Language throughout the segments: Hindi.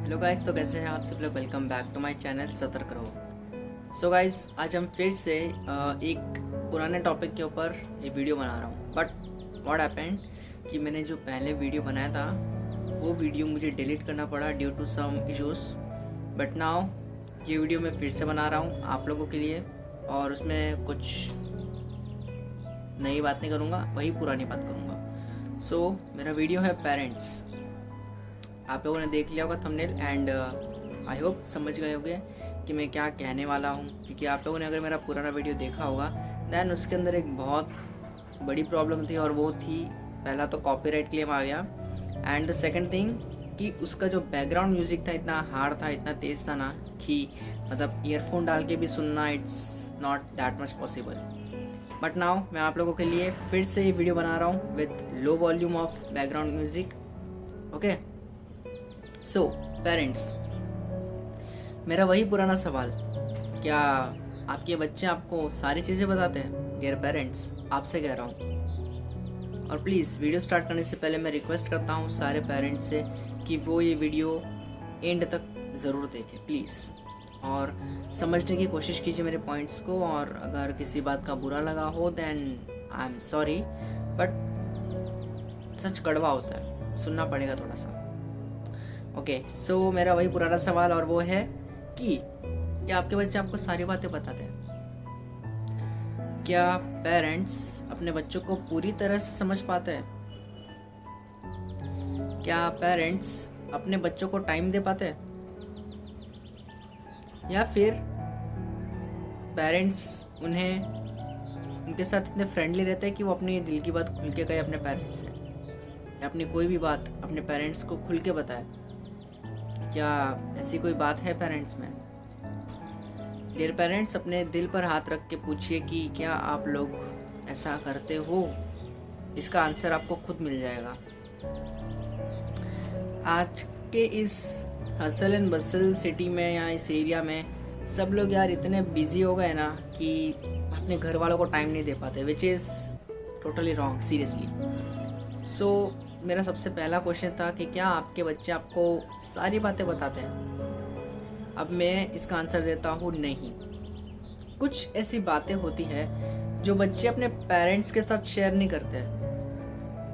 हेलो गाइस, तो कैसे हैं आप सब लोग। Welcome back to my channel सतर्क रहो। सो गाइस, आज हम फिर से एक पुराने टॉपिक के ऊपर ये वीडियो बना रहा हूँ। बट व्हाट हैपेंड कि मैंने जो पहले वीडियो बनाया था वो वीडियो मुझे डिलीट करना पड़ा due to some issues. But now ये वीडियो मैं फिर से बना रहा हूँ आप लोगों के लिए, और उसमें कुछ नई बात नहीं करूँगा, वही पुरानी बात करूँगा। सो मेरा वीडियो है पेरेंट्स। आप लोगों ने देख लिया होगा थंबनेल एंड आई होप समझ गए होंगे कि मैं क्या कहने वाला हूँ, क्योंकि आप लोगों ने अगर मेरा पुराना वीडियो देखा होगा दैन उसके अंदर एक बहुत बड़ी प्रॉब्लम थी, और वो थी पहला तो कॉपीराइट क्लेम आ गया, एंड द सेकंड थिंग कि उसका जो बैकग्राउंड म्यूजिक था इतना हार्ड था, इतना तेज़ था ना कि मतलब ईयरफोन डाल के भी सुनना it's not that much possible. But now मैं आप लोगों के लिए फिर से ये वीडियो बना रहा हूँ with low volume of background music. Okay, so parents, मेरा वही पुराना सवाल, क्या आपके बच्चे आपको सारी चीज़ें बताते हैं? डियर पेरेंट्स, आपसे कह रहा हूँ। और प्लीज़ वीडियो स्टार्ट करने से पहले मैं रिक्वेस्ट करता हूँ सारे पेरेंट्स से कि वो ये वीडियो एंड तक ज़रूर देखें प्लीज़, और समझने की कोशिश कीजिए मेरे पॉइंट्स को। और अगर किसी बात का बुरा लगा हो then I am sorry, but सच कड़वा होता है, सुनना पड़ेगा थोड़ा सा। ओके, सो मेरा वही पुराना सवाल, और वो है कि क्या आपके बच्चे आपको सारी बातें बताते हैं? क्या पेरेंट्स अपने बच्चों को पूरी तरह से समझ पाते हैं? क्या पेरेंट्स अपने बच्चों को टाइम दे पाते हैं? या फिर पेरेंट्स उनके साथ इतने फ्रेंडली रहते हैं कि वो अपनी दिल की बात खुल के कहे अपने पेरेंट्स से, या अपनी कोई भी बात अपने पेरेंट्स को खुल के बताए? क्या ऐसी कोई बात है पेरेंट्स में? डियर पेरेंट्स, अपने दिल पर हाथ रख के पूछिए कि क्या आप लोग ऐसा करते हो? इसका आंसर आपको खुद मिल जाएगा। आज के इस हसल एंड बसल सिटी में या इस एरिया में सब लोग यार इतने बिजी हो गए ना कि अपने घर वालों को टाइम नहीं दे पाते, which is totally wrong, seriously. So मेरा सबसे पहला क्वेश्चन था कि क्या आपके बच्चे आपको सारी बातें बताते हैं? अब मैं इसका आंसर देता हूँ नहीं। कुछ ऐसी बातें होती है जो बच्चे अपने पेरेंट्स के साथ शेयर नहीं करते,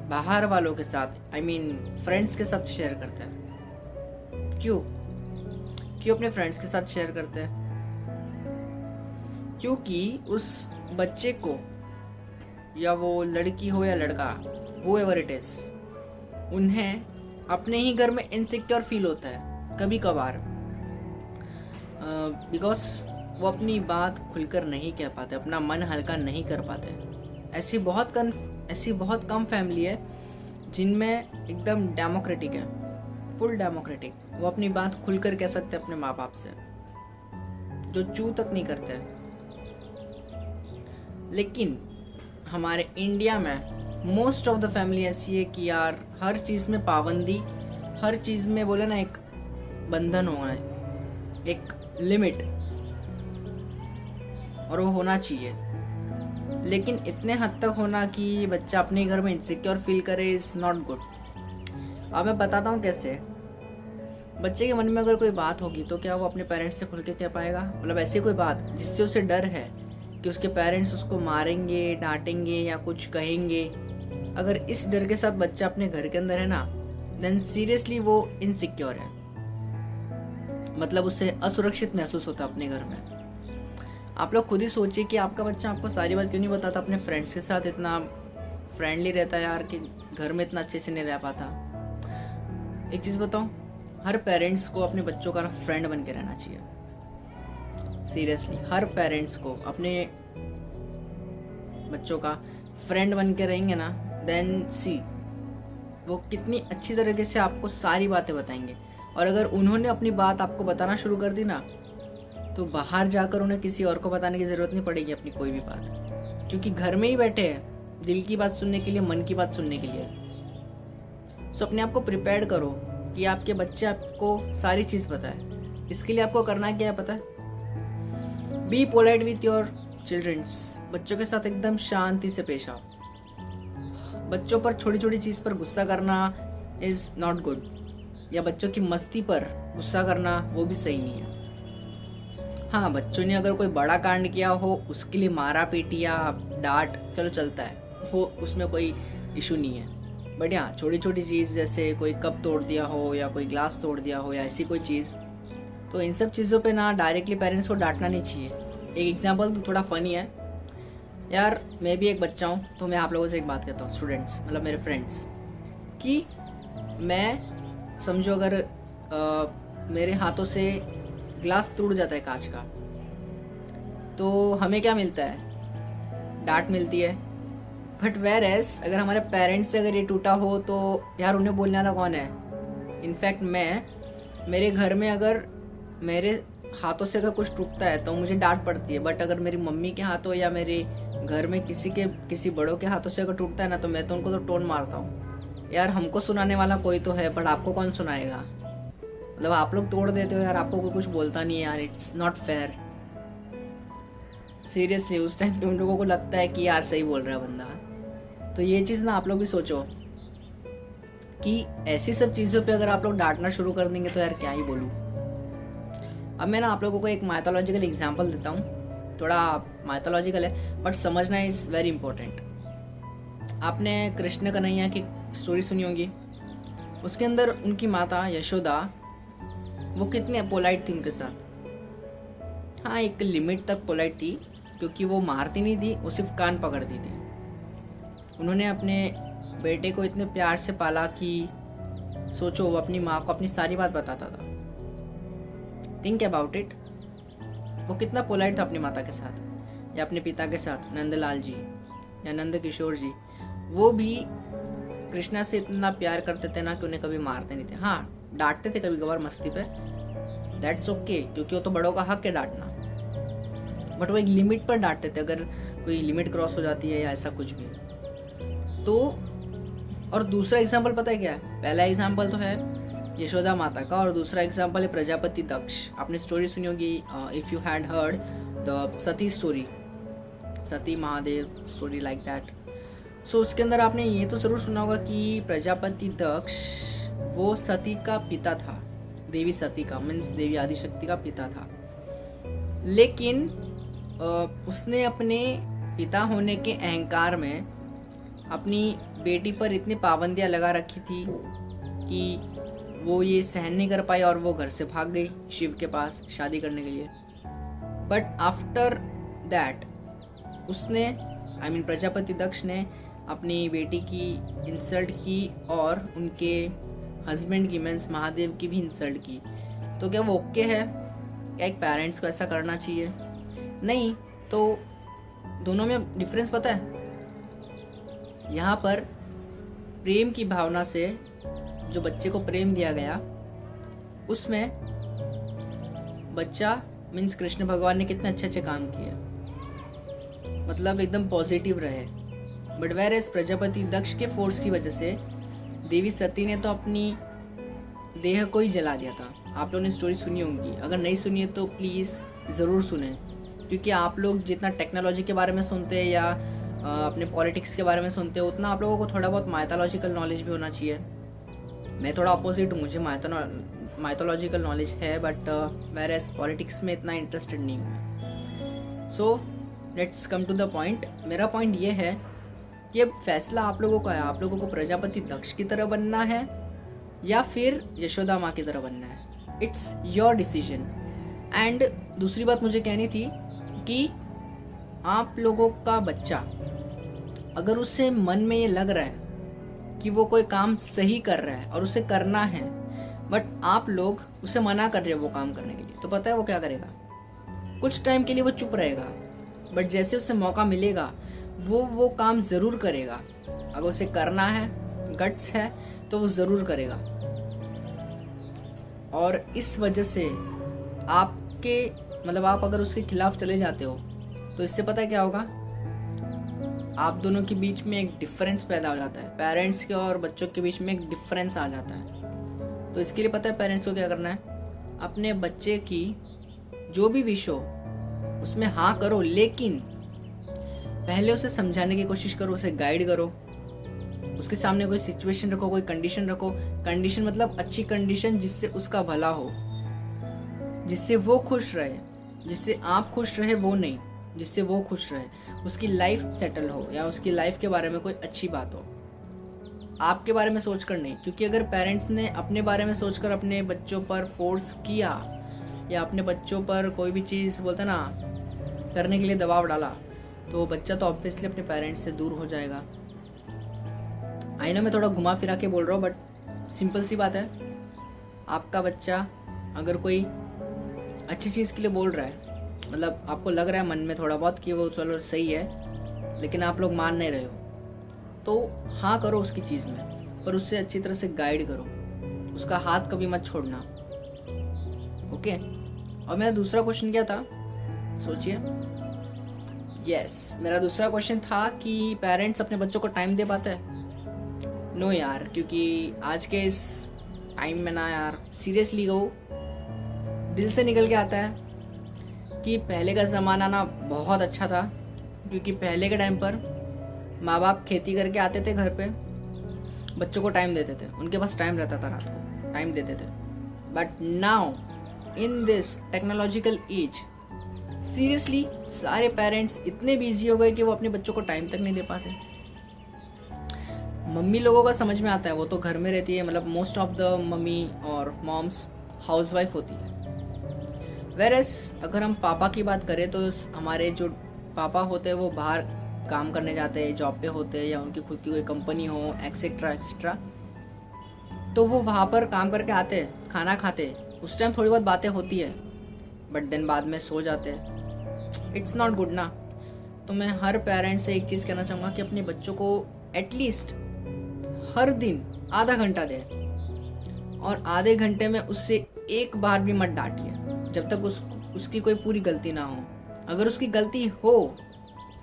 बाहर वालों के साथ, आई मीन फ्रेंड्स के साथ शेयर करते हैं। क्यों अपने फ्रेंड्स के साथ शेयर करते हैं? क्योंकि उस बच्चे को, या वो लड़की हो या लड़का, whoever it is, उन्हें अपने ही घर में इनसिक्योर फील होता है कभी कभार, बिकॉज वो अपनी बात खुलकर नहीं कह पाते, अपना मन हल्का नहीं कर पाते। ऐसी बहुत कम फैमिली है जिनमें एकदम डेमोक्रेटिक है, फुल डेमोक्रेटिक, वो अपनी बात खुलकर कह सकते हैं अपने माँ बाप से, जो चू तक नहीं करते। लेकिन हमारे इंडिया में मोस्ट ऑफ द फैमिली ऐसी है कि यार हर चीज़ में पाबंदी, हर चीज़ में बोले ना एक बंधन होना, एक लिमिट, और वो होना चाहिए, लेकिन इतने हद तक होना कि बच्चा अपने घर में इनसिक्योर फील करे इज़ नॉट गुड। अब मैं बताता हूँ कैसे। बच्चे के मन में अगर कोई बात होगी तो क्या वो अपने पेरेंट्स से खुल के कह पाएगा? मतलब ऐसी कोई बात जिससे उसे डर है कि उसके पेरेंट्स उसको मारेंगे, डांटेंगे या कुछ कहेंगे, अगर इस डर के साथ बच्चा अपने घर के अंदर है ना, देन सीरियसली वो इनसिक्योर है, मतलब उससे असुरक्षित महसूस होता है अपने घर में। आप लोग खुद ही सोचिए कि आपका बच्चा आपको सारी बात क्यों नहीं बताता, अपने फ्रेंड्स के साथ इतना फ्रेंडली रहता है यार कि घर में इतना अच्छे से नहीं रह पाता। एक चीज़ बताऊँ, हर पेरेंट्स को अपने बच्चों का फ्रेंड बन के रहना चाहिए, सीरियसली। हर पेरेंट्स को अपने बच्चों का फ्रेंड बन के रहेंगे ना, देन सी वो कितनी अच्छी तरीके से आपको सारी बातें बताएंगे। और अगर उन्होंने अपनी बात आपको बताना शुरू कर दी ना, तो बाहर जाकर उन्हें किसी और को बताने की ज़रूरत नहीं पड़ेगी अपनी कोई भी बात, क्योंकि घर में ही बैठे हैं दिल की बात सुनने के लिए, मन की बात सुनने के लिए। सो अपने आप को प्रिपेयर करो कि आपके बच्चे आपको सारी चीज़ बताए। इसके लिए आपको करना क्या है पता है? Be polite with your childrens. बच्चों के साथ एकदम शांति से पेश आओ। बच्चों पर छोटी छोटी चीज़ पर गुस्सा करना इज़ नॉट गुड। या बच्चों की मस्ती पर गुस्सा करना वो भी सही नहीं है। हाँ, बच्चों ने अगर कोई बड़ा कांड किया हो उसके लिए मारा पीटी या डांट चलो चलता है, वो उसमें कोई इशू नहीं है। बट हाँ, छोटी छोटी चीज़ जैसे कोई कप तोड़ दिया हो या कोई ग्लास तोड़ दिया हो या ऐसी कोई चीज़, तो इन सब चीज़ों पे ना डायरेक्टली पेरेंट्स को डांटना नहीं चाहिए। एक एग्जांपल तो थोड़ा फ़नी है यार, मैं भी एक बच्चा हूँ, तो मैं आप लोगों से एक बात कहता हूँ, स्टूडेंट्स मतलब मेरे फ्रेंड्स, कि मैं समझो अगर मेरे हाथों से ग्लास टूट जाता है कांच का, तो हमें क्या मिलता है? डांट मिलती है। बट वेयर एज अगर हमारे पेरेंट्स से अगर ये टूटा हो तो यार उन्हें बोलने वाला कौन है? इनफैक्ट मेरे घर में अगर मेरे हाथों से अगर कुछ टूटता है तो मुझे डांट पड़ती है, बट अगर मेरी मम्मी के हाथों या मेरे घर में किसी बड़ों के हाथों से अगर टूटता है ना, तो मैं तो उनको तो टोन मारता हूँ। यार हमको सुनाने वाला कोई तो है, बट आपको कौन सुनाएगा? मतलब आप लोग तोड़ देते हो यार, आपको कोई कुछ बोलता नहीं है यार, इट्स नॉट फेयर। सीरियसली उस टाइम पे उन लोगों को लगता है कि यार सही बोल रहा है बंदा। तो ये चीज़ ना आप लोग भी सोचो कि ऐसी सब चीज़ों पे अगर आप लोग डांटना शुरू कर देंगे तो यार क्या ही बोलूँ। अब मैं ना आप लोगों को एक माइथोलॉजिकल एग्जाम्पल देता हूँ, थोड़ा माइथोलॉजिकल है बट समझना इज़ वेरी इंपॉर्टेंट। आपने कृष्ण कन्हैया की स्टोरी सुनी होगी। उसके अंदर उनकी माता यशोदा वो कितनी पोलाइट थी उनके साथ। हाँ, एक लिमिट तक पोलाइट थी, क्योंकि वो मारती नहीं थी, वो सिर्फ कान पकड़ती थी। उन्होंने अपने बेटे को इतने प्यार से पाला कि सोचो वो अपनी माँ को अपनी सारी बात बताता था। थिंक अबाउट इट, वो कितना पोलाइट था अपनी माता के साथ या अपने पिता के साथ, नंदलाल जी या नंद किशोर जी। वो भी कृष्णा से इतना प्यार करते थे ना कि उन्हें कभी मारते नहीं थे। हाँ, डांटते थे कभी कभार मस्ती पे, दैट्स ओके, क्योंकि वो तो बड़ों का हक है डांटना, बट वो एक लिमिट पर डांटते थे। अगर कोई लिमिट क्रॉस हो जाती है या ऐसा कुछ भी तो। और दूसरा एग्जाम्पल पता है क्या है? पहला एग्जाम्पल तो है यशोदा माता का, और दूसरा एग्जाम्पल है प्रजापति दक्ष। आपने स्टोरी सुनी होगी, if you had heard the Sati story, Sati Mahadev story like that. So उसके अंदर आपने ये तो जरूर सुना होगा कि प्रजापति दक्ष वो सती का पिता था, देवी सती का, मीन्स देवी आदिशक्ति का पिता था। लेकिन उसने अपने पिता होने के अहंकार में अपनी बेटी पर इतनी पाबंदियां लगा रखी थी कि वो ये सहन नहीं कर पाई और वो घर से भाग गई शिव के पास शादी करने के लिए। बट आफ्टर दैट उसने प्रजापति दक्ष ने अपनी बेटी की इंसल्ट की और उनके हस्बैंड की, मीन्स महादेव की भी इंसल्ट की। तो क्या वो ओके है? क्या एक पेरेंट्स को ऐसा करना चाहिए? नहीं। तो दोनों में डिफरेंस पता है? यहाँ पर प्रेम की भावना से जो बच्चे को प्रेम दिया गया, उसमें बच्चा मीन्स कृष्ण भगवान ने कितने अच्छे अच्छे काम किए, मतलब एकदम पॉजिटिव रहे। But where as Prajapati Daksha के फोर्स की वजह से देवी सती ने तो अपनी देह को ही जला दिया था। आप लोगों ने स्टोरी सुनी होगी, अगर नहीं सुनी है तो प्लीज़ ज़रूर सुने, क्योंकि आप लोग जितना टेक्नोलॉजी के बारे में सुनते हैं या अपने पॉलिटिक्स के बारे में सुनते हो, उतना आप लोगों को थोड़ा बहुत माइथोलॉजिकल नॉलेज भी होना चाहिए। मैं थोड़ा अपोजिट हूँ, मुझे माइथोलॉजिकल नॉलेज है, बट वेयर एज पॉलिटिक्स में इतना इंटरेस्टेड नहीं हूँ। So let's come to the point. मेरा पॉइंट ये है कि अब फैसला आप लोगों का है, आप लोगों को प्रजापति दक्ष की तरह बनना है या फिर यशोदा माँ की तरह बनना है। It's your decision. एंड दूसरी बात मुझे कहनी थी कि आप लोगों का बच्चा अगर उससे मन में ये लग रहा है कि वो कोई काम सही कर रहा है और उसे करना है, बट आप लोग उसे मना कर रहे हो वो काम करने के लिए, तो पता है वो क्या करेगा? कुछ टाइम के लिए वो चुप रहेगा, बट जैसे उसे मौका मिलेगा वो काम ज़रूर करेगा। अगर उसे करना है, गट्स है, तो वो ज़रूर करेगा। और इस वजह से आपके मतलब आप अगर उसके खिलाफ चले जाते हो तो इससे पता है क्या होगा? आप दोनों के बीच में एक डिफरेंस पैदा हो जाता है, पेरेंट्स के और बच्चों के बीच में एक डिफरेंस आ जाता है। तो इसके लिए पता है पेरेंट्स को क्या करना है? अपने बच्चे की जो भी विश हो उसमें हाँ करो, लेकिन पहले उसे समझाने की कोशिश करो, उसे गाइड करो, उसके सामने कोई सिचुएशन रखो, कोई कंडीशन रखो। कंडीशन मतलब अच्छी कंडीशन जिससे उसका भला हो, जिससे वो खुश रहे, जिससे आप खुश रहे वो नहीं, जिससे वो खुश रहे, उसकी लाइफ सेटल हो या उसकी लाइफ के बारे में कोई अच्छी बात हो, आपके बारे में सोचकर नहीं। क्योंकि अगर पेरेंट्स ने अपने बारे में सोचकर अपने बच्चों पर फोर्स किया या अपने बच्चों पर कोई भी चीज़ बोलते ना करने के लिए दबाव डाला, तो बच्चा तो ऑब्वियसली अपने पेरेंट्स से दूर हो जाएगा। आई नो मैं थोड़ा घुमा फिरा के बोल रहा हूँ, बट सिंपल सी बात है। आपका बच्चा अगर कोई अच्छी चीज़ के लिए बोल रहा है, मतलब आपको लग रहा है मन में थोड़ा बहुत कि वो चलो सही है, लेकिन आप लोग मान नहीं रहे हो, तो हाँ करो उसकी चीज़ में, पर उससे अच्छी तरह से गाइड करो, उसका हाथ कभी मत छोड़ना। ओके। और मेरा दूसरा क्वेश्चन क्या था, सोचिए। यस, मेरा दूसरा क्वेश्चन था कि पेरेंट्स अपने बच्चों को टाइम दे पाते हैं? नो यार, क्योंकि आज के इस टाइम में ना यार, सीरियसली कहूँ दिल से निकल के आता है कि पहले का ज़माना ना बहुत अच्छा था। क्योंकि पहले के टाइम पर माँ बाप खेती करके आते थे घर पे, बच्चों को टाइम देते थे, उनके पास टाइम रहता था, रात को टाइम देते थे। But now in this technological age, seriously सारे पेरेंट्स इतने बिजी हो गए कि वो अपने बच्चों को टाइम तक नहीं दे पाते। मम्मी लोगों का समझ में आता है, वो तो घर में रहती है, मतलब मोस्ट ऑफ द मम्मी और मॉम्स हाउसवाइफ होती है। वेरएस अगर हम पापा की बात करें तो हमारे जो पापा होते हैं वो बाहर काम करने जाते हैं, जॉब पे होते हैं, या उनकी खुद की कोई कंपनी हो, एक्सेट्रा एक्सेट्रा। तो वो वहाँ पर काम करके आते हैं, खाना खाते हैं, उस टाइम थोड़ी बहुत बातें होती है, बट देन बाद में सो जाते हैं। इट्स नॉट गुड ना। तो मैं हर पेरेंट्स से एक चीज़ कहना चाहूँगा कि अपने बच्चों को एटलीस्ट हर दिन आधा घंटा दें, और आधे घंटे में उससे एक बार भी मत डांटिए जब तक उसकी कोई पूरी गलती ना हो। अगर उसकी गलती हो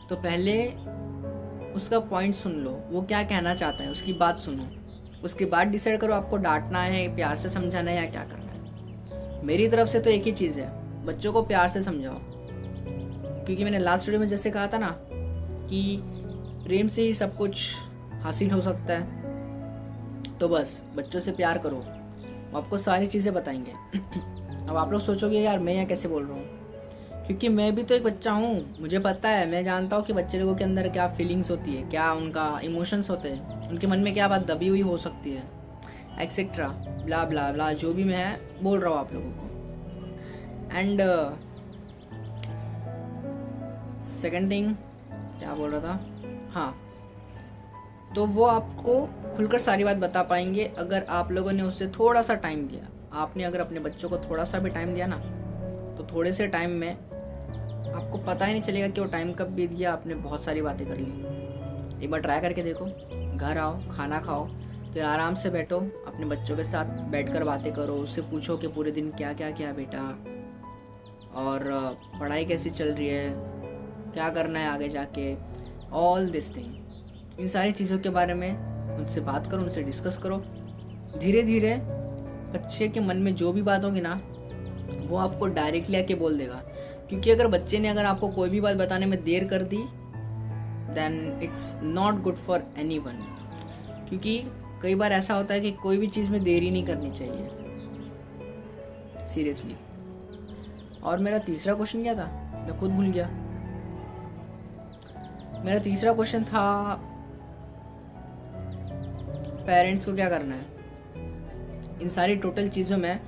तो पहले उसका पॉइंट सुन लो, वो क्या कहना चाहता है, उसकी बात सुनो, उसके बाद डिसाइड करो आपको डांटना है, प्यार से समझाना है या क्या करना है। मेरी तरफ से तो एक ही चीज़ है, बच्चों को प्यार से समझाओ। क्योंकि मैंने लास्ट वीडियो में जैसे कहा था ना कि प्रेम से ही सब कुछ हासिल हो सकता है, तो बस बच्चों से प्यार करो, वो आपको सारी चीज़ें बताएंगे। अब आप लोग सोचोगे यार मैं यहाँ कैसे बोल रहा हूँ, क्योंकि मैं भी तो एक बच्चा हूँ, मुझे पता है, मैं जानता हूँ कि बच्चे लोगों के अंदर क्या फीलिंग्स होती है, क्या उनका इमोशंस होते हैं, उनके मन में क्या बात दबी हुई हो सकती है, एक्सेट्रा ब्ला ब्ला ब्ला, जो भी मैं बोल रहा हूँ आप लोगों को। एंड सेकंड थिंग क्या बोल रहा था, हाँ, तो वो आपको खुलकर सारी बात बता पाएंगे अगर आप लोगों ने उससे थोड़ा सा टाइम दिया। आपने अगर अपने बच्चों को थोड़ा सा भी टाइम दिया ना, तो थोड़े से टाइम में आपको पता ही नहीं चलेगा कि वो टाइम कब बीत गया, आपने बहुत सारी बातें कर ली। एक बार ट्राई करके देखो, घर आओ, खाना खाओ, फिर आराम से बैठो, अपने बच्चों के साथ बैठकर बातें करो, उससे पूछो कि पूरे दिन क्या क्या किया बेटा, और पढ़ाई कैसी चल रही है, क्या करना है आगे जाके, ऑल दिस थिंग। इन सारी चीज़ों के बारे में उनसे बात करो, उनसे डिस्कस करो। धीरे धीरे बच्चे के मन में जो भी बात होगी ना, वो आपको डायरेक्टली आके बोल देगा। क्योंकि अगर बच्चे ने अगर आपको कोई भी बात बताने में देर कर दी, then it's not good for anyone. क्योंकि कई बार ऐसा होता है कि कोई भी चीज़ में देरी नहीं करनी चाहिए, सीरियसली। और मेरा तीसरा क्वेश्चन क्या था, मैं खुद भूल गया। मेरा तीसरा क्वेश्चन था पेरेंट्स को क्या करना है। इन सारी टोटल चीज़ों में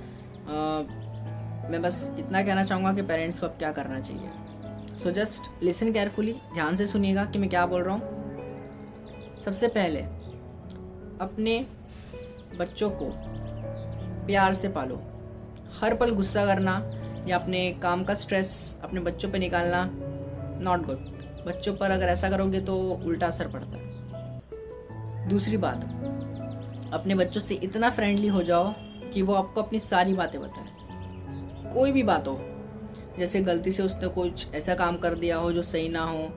मैं बस इतना कहना चाहूँगा कि पेरेंट्स को अब क्या करना चाहिए। सो जस्ट लिसन केयरफुली, ध्यान से सुनिएगा कि मैं क्या बोल रहा हूँ। सबसे पहले अपने बच्चों को प्यार से पालो। हर पल गुस्सा करना या अपने काम का स्ट्रेस अपने बच्चों पे निकालना नॉट गुड। बच्चों पर अगर ऐसा करोगे तो उल्टा असर पड़ता है। दूसरी बात, अपने बच्चों से इतना फ्रेंडली हो जाओ कि वो आपको अपनी सारी बातें बताए, कोई भी बात हो। जैसे गलती से उसने कुछ ऐसा काम कर दिया हो जो सही ना हो,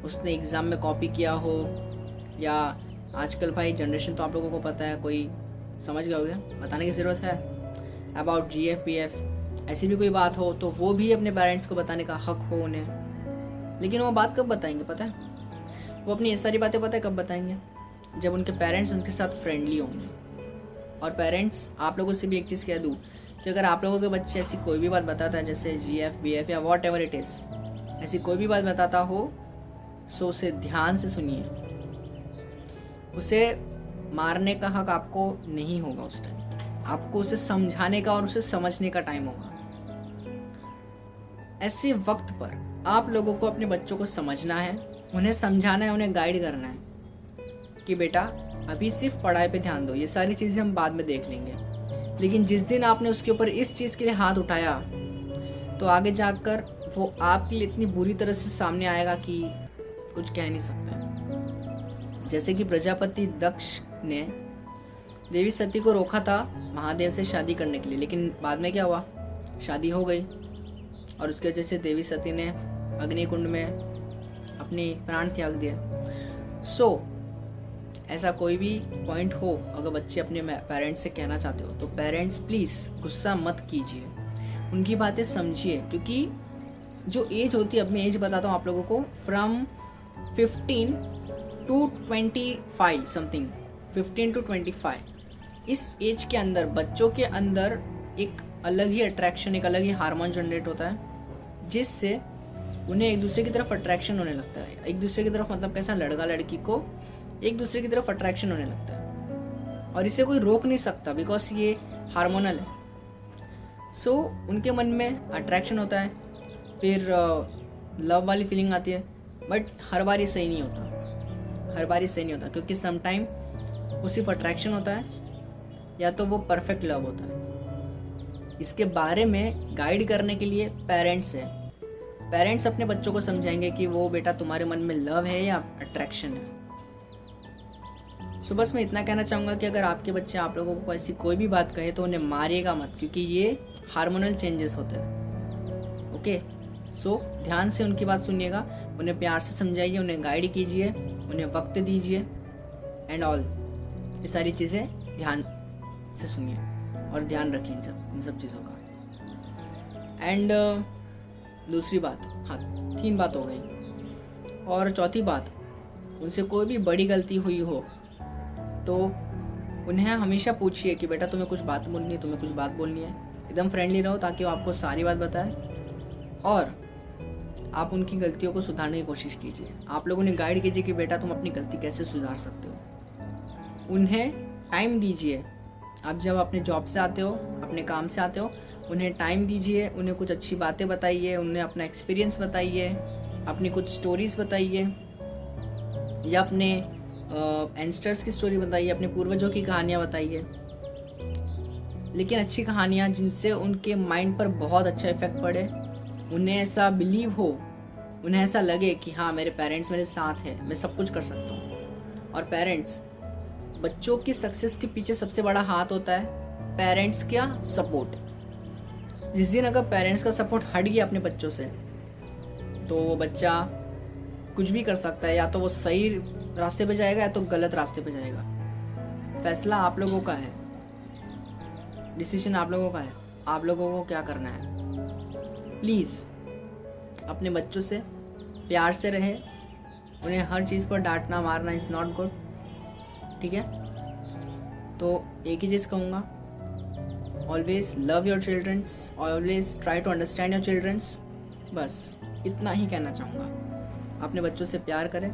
उसने एग्ज़ाम में कॉपी किया हो, या आजकल भाई जनरेशन तो आप लोगों को पता है, कोई समझ गए होगे, बताने की ज़रूरत है, अबाउट GF PF, ऐसी भी कोई बात हो तो वो भी अपने पेरेंट्स को बताने का हक हो उन्हें। लेकिन वो बात कब बताएंगे पता है? वो अपनी ये सारी बातें पता है कब बताएंगे? जब उनके पेरेंट्स उनके साथ फ्रेंडली होंगे। और पेरेंट्स, आप लोगों से भी एक चीज़ कह दूँ कि अगर आप लोगों के बच्चे ऐसी कोई भी बात बताता है, जैसे GF BF या वॉट एवर इट इज़, ऐसी कोई भी बात बताता हो, सो उसे ध्यान से सुनिए। उसे मारने का हक आपको नहीं होगा उस टाइम, आपको उसे समझाने का और उसे समझने का टाइम होगा। ऐसे वक्त पर आप लोगों को अपने बच्चों को समझना है, उन्हें समझाना है, उन्हें गाइड करना है कि बेटा अभी सिर्फ पढ़ाई पे ध्यान दो, ये सारी चीज़ें हम बाद में देख लेंगे। लेकिन जिस दिन आपने उसके ऊपर इस चीज़ के लिए हाथ उठाया, तो आगे जाकर वो आपके लिए इतनी बुरी तरह से सामने आएगा कि कुछ कह नहीं सकता। जैसे कि प्रजापति दक्ष ने देवी सती को रोका था महादेव से शादी करने के लिए, लेकिन बाद में क्या हुआ, शादी हो गई और उसकी वजह से देवी सती ने अग्निकुंड में अपने प्राण त्याग दिए। सो ऐसा कोई भी पॉइंट हो, अगर बच्चे अपने पेरेंट्स से कहना चाहते हो, तो पेरेंट्स प्लीज़ गुस्सा मत कीजिए, उनकी बातें समझिए। क्योंकि जो एज होती है, अब मैं एज बताता हूँ आप लोगों को, फ्रॉम 15 to 25 समथिंग, 15 to 25, इस एज के अंदर बच्चों के अंदर एक अलग ही अट्रैक्शन, एक अलग ही हार्मोन जनरेट होता है, जिससे उन्हें एक दूसरे की तरफ अट्रैक्शन होने लगता है। एक दूसरे की तरफ मतलब कैसा, लड़का लड़की को एक दूसरे की तरफ अट्रैक्शन होने लगता है, और इसे कोई रोक नहीं सकता, बिकॉज ये हार्मोनल है। सो उनके मन में अट्रैक्शन होता है, फिर लव वाली फीलिंग आती है, बट हर बार ये सही नहीं होता, हर बार ये सही नहीं होता, क्योंकि समटाइम वो सिर्फ अट्रैक्शन होता है या तो वो परफेक्ट लव होता है। इसके बारे में गाइड करने के लिए पेरेंट्स है। पेरेंट्स अपने बच्चों को समझाएंगे कि वो बेटा तुम्हारे मन में लव है या अट्रैक्शन है। सो बस मैं इतना कहना चाहूँगा कि अगर आपके बच्चे आप लोगों को ऐसी कोई भी बात कहे तो उन्हें मारिएगा मत, क्योंकि ये हार्मोनल चेंजेस होते हैं। ओके, सो ध्यान से उनकी बात सुनिएगा, उन्हें प्यार से समझाइए, उन्हें गाइड कीजिए, उन्हें वक्त दीजिए एंड ऑल। ये सारी चीज़ें ध्यान से सुनिए और ध्यान रखिए इन सब चीज़ों का। एंड दूसरी बात, हाँ 3 बात हो गई। और चौथी बात, उनसे कोई भी बड़ी गलती हुई हो तो उन्हें हमेशा पूछिए कि बेटा तुम्हें कुछ बात बोलनी है, तुम्हें कुछ बात बोलनी है। एकदम फ्रेंडली रहो ताकि वो आपको सारी बात बताए, और आप उनकी गलतियों को सुधारने की कोशिश कीजिए। आप लोग उन्हें गाइड कीजिए कि बेटा तुम अपनी गलती कैसे सुधार सकते हो। उन्हें टाइम दीजिए। आप जब अपने जॉब से आते हो, अपने काम से आते हो, उन्हें टाइम दीजिए, उन्हें कुछ अच्छी बातें बताइए, उन्हें अपना एक्सपीरियंस बताइए, अपनी कुछ स्टोरीज बताइए, या अपने एंस्टर्स की स्टोरी बताइए, अपने पूर्वजों की कहानियाँ बताइए, लेकिन अच्छी कहानियाँ जिनसे उनके माइंड पर बहुत अच्छा इफेक्ट पड़े, उन्हें ऐसा बिलीव हो, उन्हें ऐसा लगे कि हाँ मेरे पेरेंट्स मेरे साथ है, मैं सब कुछ कर सकता हूँ। और पेरेंट्स, बच्चों की सक्सेस के पीछे सबसे बड़ा हाथ होता है पेरेंट्स का सपोर्ट। जिस दिन अगर पेरेंट्स का सपोर्ट हट गया अपने बच्चों से, तो वो बच्चा कुछ भी कर सकता है, या तो वो सही रास्ते पे जाएगा या तो गलत रास्ते पे जाएगा। फैसला आप लोगों का है, डिसीजन आप लोगों का है, आप लोगों को क्या करना है। प्लीज़ अपने बच्चों से प्यार से रहे, उन्हें हर चीज़ पर डांटना मारना इज़ नॉट गुड, ठीक है। तो एक ही चीज़ कहूँगा, always love your childrens, always try to understand your childrens. बस इतना ही कहना चाहूँगा। अपने बच्चों से प्यार करें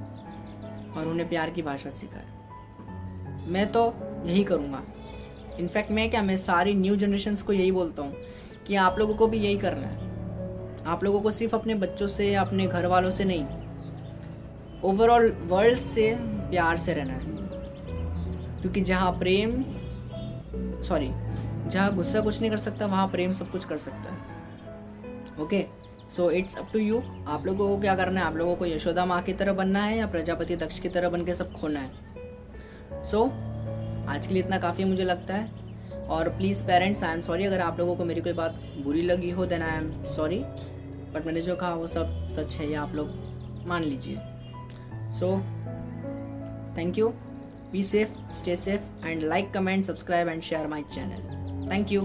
और उन्हें प्यार की भाषा सिखाएं। मैं तो यही करूँगा। इनफैक्ट मैं सारी न्यू जनरेशन्स को यही बोलता हूँ कि आप लोगों को भी यही करना है। आप लोगों को सिर्फ अपने बच्चों से या अपने घर वालों से नहीं, ओवरऑल वर्ल्ड से प्यार से रहना है। क्योंकि जहाँ गुस्सा कुछ नहीं कर सकता, वहाँ प्रेम सब कुछ कर सकता है। Okay, so it's up to you. आप लोगों को क्या करना है, आप लोगों को यशोदा माँ की तरह बनना है या प्रजापति दक्ष की तरह बन के सब खोना है। सो आज के लिए इतना काफ़ी मुझे लगता है। और please parents, I am sorry अगर आप लोगों को मेरी कोई बात बुरी लगी हो, then I am sorry, but मैंने जो कहा वो सब सच है, ये आप लोग मान लीजिए। So thank you, be safe, stay safe, and like, comment, subscribe and share my channel. Thank you.